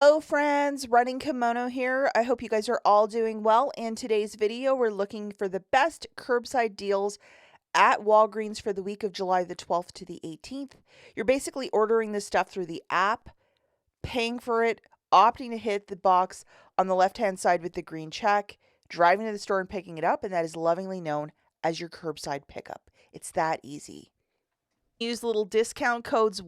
Hello friends, Running Kimono here. I hope you guys are all doing well. In today's video, we're looking for the best curbside deals at Walgreens for the week of July the 12th to the 18th. You're basically ordering this stuff through the app, paying for it, opting to hit the box on the left-hand side with the green check, driving to the store and picking it up, and that is lovingly known as your curbside pickup. It's that easy. Use little discount codes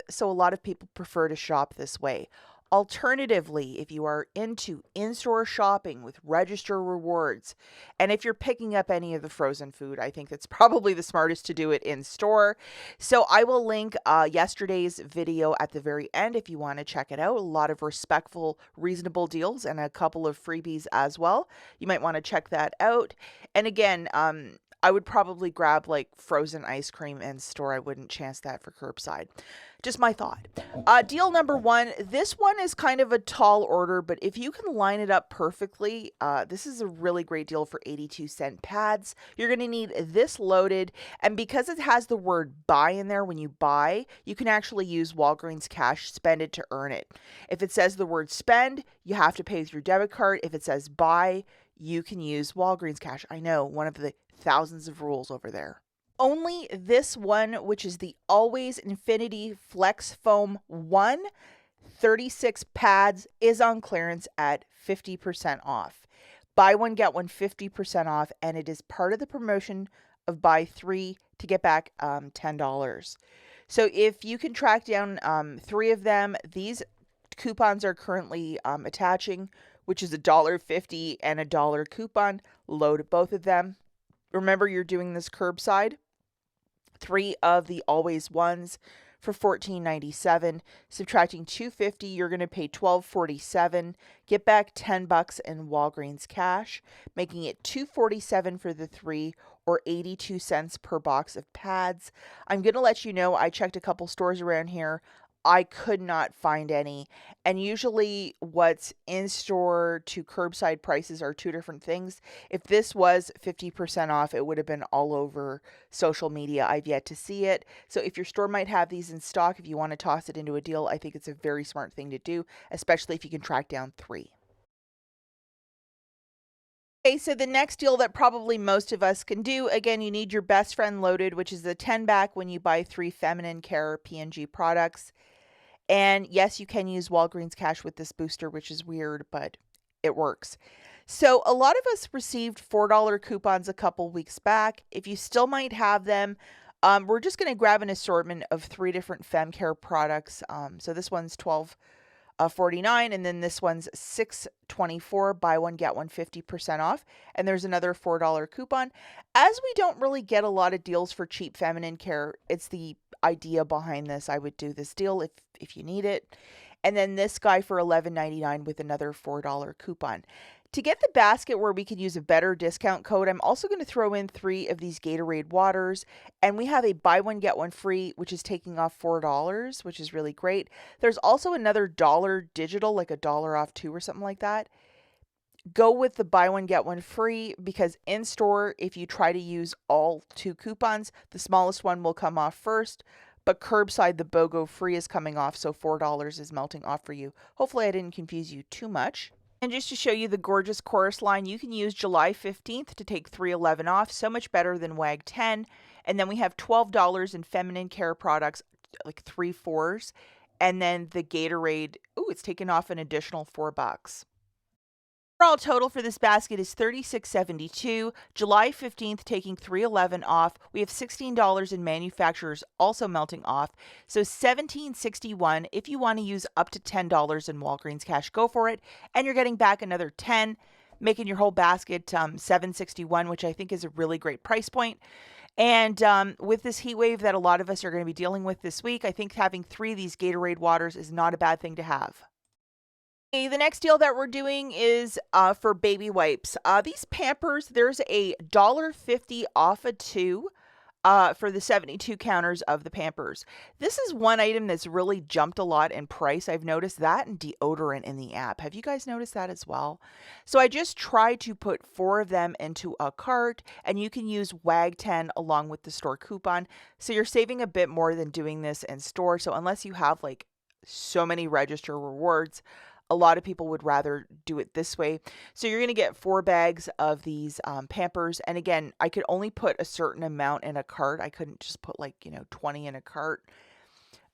so a lot of people prefer to shop this way. Alternatively, if you are into in-store shopping with register rewards, and if you're picking up any of the frozen food, I think that's probably the smartest to do it in store. So I will link yesterday's video at the very end if you want to check it out. A lot of respectful, reasonable deals and a couple of freebies as well. You might want to check that out. And again, I would probably grab like frozen ice cream in store. I wouldn't chance that for curbside. Just my thought. Deal number one. This one is kind of a tall order, but if you can line it up perfectly, this is a really great deal for 82-cent pads. You're going to need this loaded, and because it has the word buy in there when you buy, you can actually use Walgreens cash, spend it to earn it. If it says the word spend, you have to pay with your debit card. If it says buy, you can use Walgreens cash. I know, one of the thousands of rules over there. Only this one, which is the Always Infinity Flex Foam 36 pads, is on clearance at 50% off. Buy one, get one 50% off, and it is part of the promotion of buy three to get back $10. So if you can track down 3 of them, these coupons are currently attaching, which is $1.50 and $1 coupon. Load both of them. Remember, you're doing this curbside. 3 of the Always ones for $14.97. Subtracting $2.50, you're going to pay $12.47. Get back $10 in Walgreens cash, making it $2.47 for the 3, or 82 cents per box of pads. I'm going to let you know, I checked a couple stores around here. I could not find any. And usually what's in store to curbside prices are 2 different things. If this was 50% off, it would have been all over social media. I've yet to see it. So if your store might have these in stock, if you want to toss it into a deal, I think it's a very smart thing to do, especially if you can track down 3. Okay, so the next deal that probably most of us can do, again, you need your best friend loaded, which is the 10 back when you buy 3 feminine care P&G products. And yes, you can use Walgreens cash with this booster, which is weird, but it works. So a lot of us received $4 coupons a couple weeks back. If you still might have them, we're just going to grab an assortment of 3 different fem care products. So this one's $12.49, and then this one's $6.24. Buy one, get one 50% off. And there's another $4 coupon. As we don't really get a lot of deals for cheap feminine care, it's the idea behind this. I would do this deal if you need it. And then this guy for $11.99 with another $4 coupon. To get the basket where we can use a better discount code, I'm also going to throw in 3 of these Gatorade waters, and we have a buy one, get one free, which is taking off $4, which is really great. There's also another $1 digital, like $1 off 2 or something like that. Go with the buy one, get one free, because in store, if you try to use all 2 coupons, the smallest one will come off first, but curbside, the BOGO free is coming off, so $4 is melting off for you. Hopefully I didn't confuse you too much. And just to show you the gorgeous chorus line, you can use July 15th to take $3.11 off, so much better than WAG 10. And then we have $12 in feminine care products, like 3 4s. And then the Gatorade, it's taken off an additional $4. Overall total for this basket is $36.72. July 15th taking $3.11 off. We have $16 in manufacturers also melting off. So $17.61. If you want to use up to $10 in Walgreens cash, go for it. And you're getting back another $10, making your whole basket $7.61, which I think is a really great price point. And with this heat wave that a lot of us are going to be dealing with this week, I think having 3 of these Gatorade waters is not a bad thing to have. Okay, the next deal that we're doing is for baby wipes. These Pampers, there's a $1.50 off of 2 for the 72 counters of the Pampers. This is one item that's really jumped a lot in price. I've noticed that, and deodorant in the app. Have you guys noticed that as well? So I just tried to put 4 of them into a cart, and you can use WAG 10 along with the store coupon. So you're saving a bit more than doing this in store. So unless you have like so many register rewards, a lot of people would rather do it this way. So you're going to get 4 bags of these Pampers. And again, I could only put a certain amount in a cart. I couldn't just put like, 20 in a cart.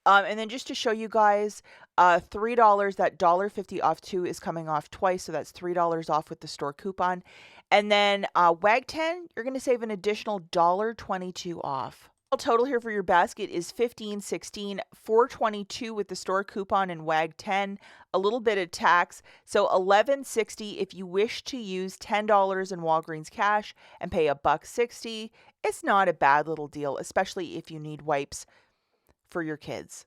And then just to show you guys, $3, that $1.50 off too is coming off twice. So that's $3 off with the store coupon. And then WAG10, you're going to save an additional $1.22 off. Total here for your basket is $15.16, $4.22 with the store coupon and WAG10, a little bit of tax, so $11.60 if you wish to use $10 in Walgreens cash and pay $1.60. It's not a bad little deal, especially if you need wipes for your kids.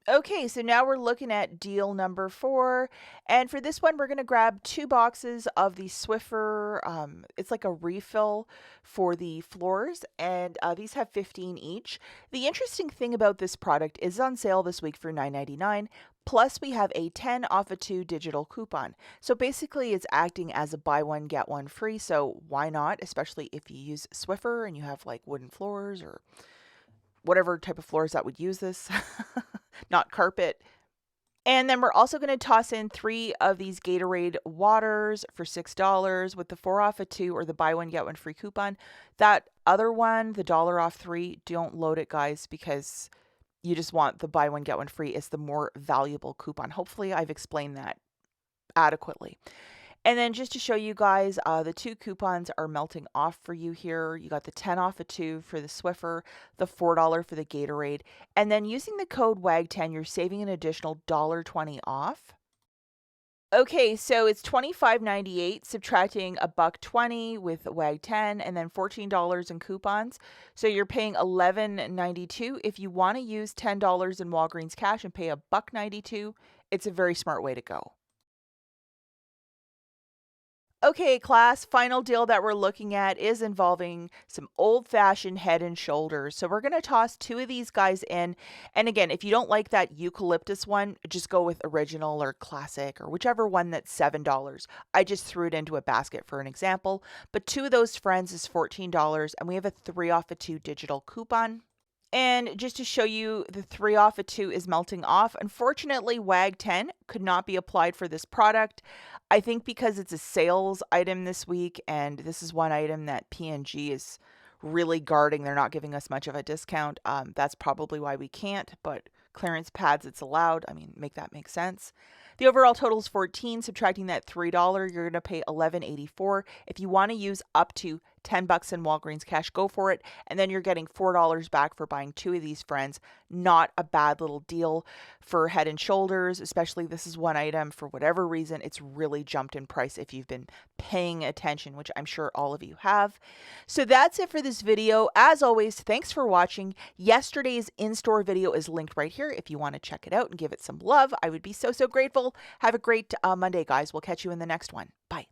Okay, so now we're looking at deal number 4, and for this one, we're going to grab 2 boxes of the Swiffer. It's like a refill for the floors, and these have 15 each. The interesting thing about this product is on sale this week for $9.99. Plus, we have a 10 off a 2 digital coupon. So basically, it's acting as a buy one, get one free. So why not? Especially if you use Swiffer and you have like wooden floors or whatever type of floors that would use this, not carpet. And then we're also going to toss in 3 of these Gatorade waters for $6 with the 4 off a 2 or the buy one, get one free coupon. That other one, the $1 off 3, don't load it, guys, because you just want the buy one, get one free. It's the more valuable coupon. Hopefully I've explained that adequately. And then just to show you guys, the 2 coupons are melting off for you here. You got the 10 off a 2 for the Swiffer, the $4 for the Gatorade. And then using the code WAG10, you're saving an additional $1.20 off. Okay, so it's $25.98, subtracting $1.20 with WAG10, and then $14 in coupons. So you're paying $11.92. If you want to use $10 in Walgreens cash and pay $1.92, it's a very smart way to go. Okay, class, final deal that we're looking at is involving some old-fashioned Head and Shoulders. So we're going to toss 2 of these guys in. And again, if you don't like that eucalyptus one, just go with original or classic or whichever one that's $7. I just threw it into a basket for an example. But 2 of those friends is $14, and we have a 3 off a 2 digital coupon. And just to show you, the 3 off a 2 is melting off. Unfortunately, WAG10 could not be applied for this product. I think because it's a sales item this week, and this is one item that P&G is really guarding. They're not giving us much of a discount. That's probably why we can't, but clearance pads, it's allowed. I mean, make that make sense. The overall total is $14. Subtracting that $3, you're going to pay $11.84. If you want to use up to $10 in Walgreens cash, go for it. And then you're getting $4 back for buying 2 of these friends. Not a bad little deal for Head and Shoulders, especially this is one item. For whatever reason, it's really jumped in price if you've been paying attention, which I'm sure all of you have. So that's it for this video. As always, thanks for watching. Yesterday's in-store video is linked right here. If you want to check it out and give it some love, I would be so grateful. Have a great Monday, guys. We'll catch you in the next one. Bye.